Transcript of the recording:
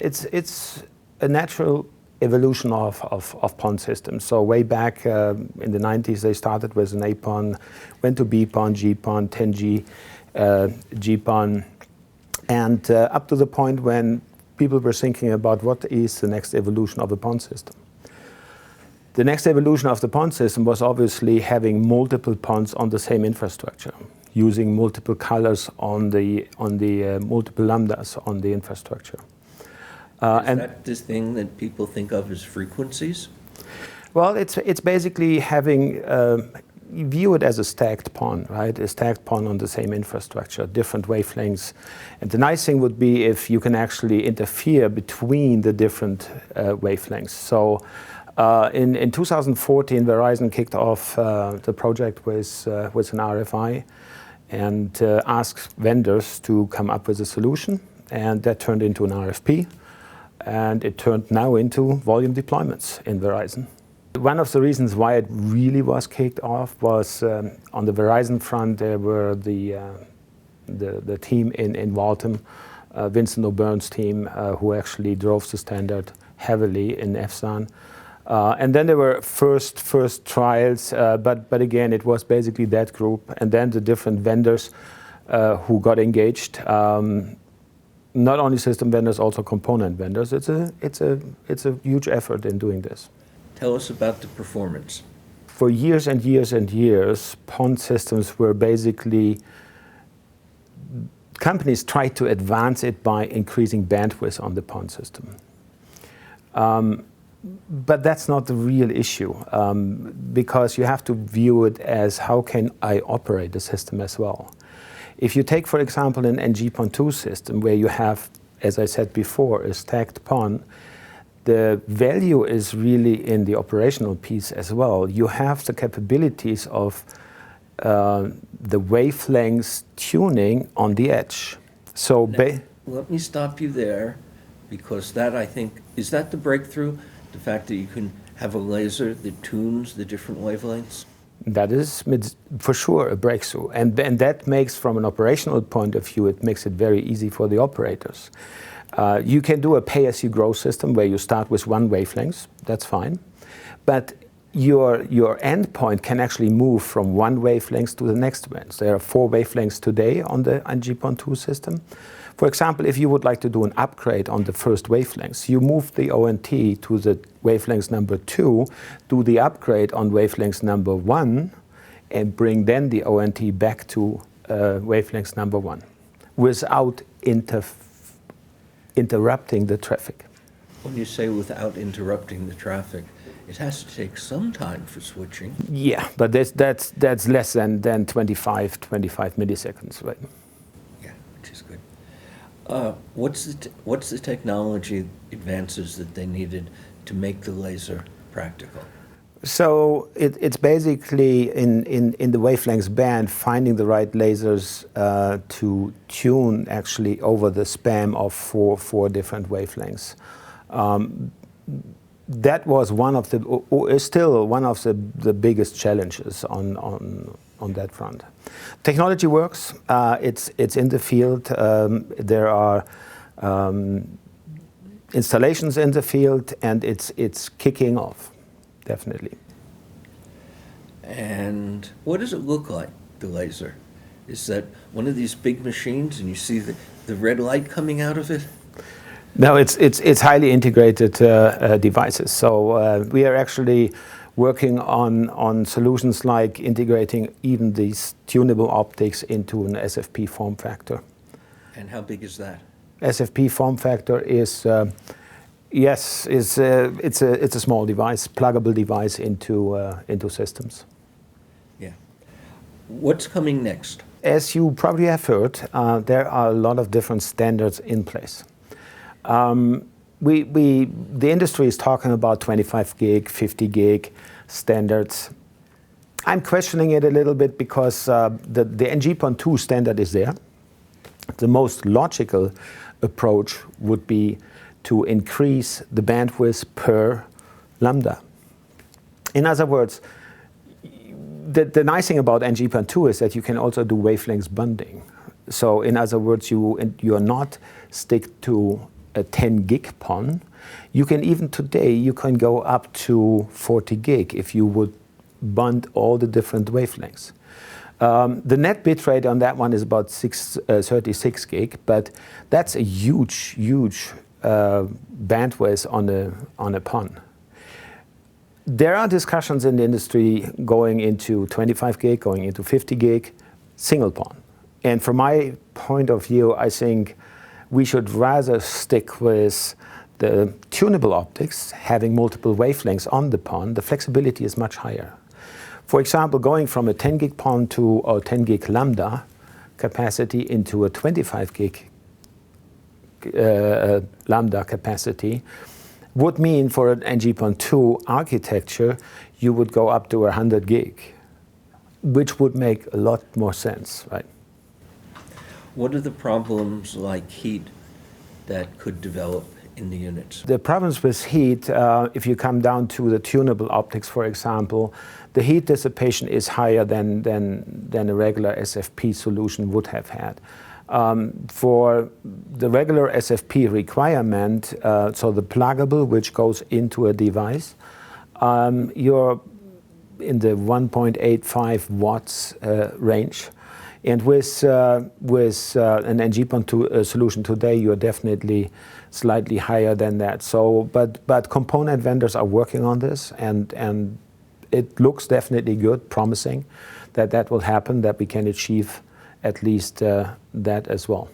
It's a natural evolution of PON systems. So way back in the 90s, they started with an A-PON, went to B-PON, G-PON, 10G, G-PON, and up to the point when people were thinking about what is the next evolution of a PON system. The next evolution of the PON system was obviously having multiple PONs on the same infrastructure, using multiple colors on the multiple lambdas on the infrastructure. Is that this thing that people think of as frequencies? Well, it's basically having, you view it as a stacked PON, right? A stacked PON on the same infrastructure, different wavelengths. And the nice thing would be if you can actually interfere between the different wavelengths. So in 2014, Verizon kicked off the project with an RFI and asked vendors to come up with a solution. And that turned into an RFP. And it turned now into volume deployments in Verizon. One of the reasons why it really was kicked off was on the Verizon front, there were the team in Waltham, Vincent O'Byrne's team, who actually drove the standard heavily in FSAN. And then there were first trials, but again, it was basically that group, and then the different vendors who got engaged. Not only system vendors, also component vendors. It's a huge effort in doing this. Tell us about the performance. For years and years and years, PON systems were basically, companies tried to advance it by increasing bandwidth on the PON system. But that's not the real issue, because you have to view it as how can I operate the system as well. If you take, for example, an NGPON2 system where you have, as I said before, a stacked PON, the value is really in the operational piece as well. You have the capabilities of the wavelengths tuning on the edge. So let me stop you there, because that, I think, is that the breakthrough? The fact that you can have a laser that tunes the different wavelengths? That is for sure a breakthrough, and that makes, from an operational point of view, it makes it very easy for the operators. You can do a pay-as-you-grow system where you start with one wavelength, that's fine, but your endpoint can actually move from one wavelength to the next one. There are 4 wavelengths today on the NGPON2 system. For example, if you would like to do an upgrade on the first wavelengths, you move the ONT to the wavelength number 2, do the upgrade on wavelength number 1, and bring then the ONT back to wavelength number 1 without interrupting the traffic. When you say without interrupting the traffic, it has to take some time for switching. Yeah, but that's less than 25 milliseconds, right? Yeah, which is good. What's the technology advances that they needed to make the laser practical? So it's basically in the wavelengths band, finding the right lasers to tune actually over the span of four different wavelengths. That was one of the, or is still one of the biggest challenges on that front. Technology works. It's in the field. There are installations in the field, and it's kicking off, definitely. And what does it look like, the laser? Is that one of these big machines, and you see the red light coming out of it? No, it's highly integrated devices. So we are actually working on solutions like integrating even these tunable optics into an SFP form factor. And how big is that? SFP form factor is, yes, it's a small device, pluggable device into systems. Yeah. What's coming next? As you probably have heard, there are a lot of different standards in place. The industry is talking about 25 gig, 50 gig standards. I'm questioning it a little bit because the NGPON2 standard is there. The most logical approach would be to increase the bandwidth per lambda. In other words, the nice thing about NGPON2 is that you can also do wavelengths bundling. So in other words, you are not stick to a 10 gig PON. You can even today, you can go up to 40 gig if you would bund all the different wavelengths. The net bit rate on that one is about 36 gig, but that's a huge, huge bandwidth on a PON. There are discussions in the industry going into 25 gig, going into 50 gig, single PON. And from my point of view, I think we should rather stick with the tunable optics, having multiple wavelengths on the PON. The flexibility is much higher. For example, going from a 10 gig PON to a 10 gig lambda capacity into a 25 gig lambda capacity would mean for an NGPON2 architecture, you would go up to 100 gig, which would make a lot more sense, right? What are the problems like heat that could develop in the units? The problems with heat, if you come down to the tunable optics, for example, the heat dissipation is higher than a regular SFP solution would have had. For the regular SFP requirement, so the pluggable, which goes into a device, you're in the 1.85 watts range. And with an NGPON2 solution today, you're definitely slightly higher than that. So, but component vendors are working on this, and it looks definitely good, promising that will happen, that we can achieve at least that as well.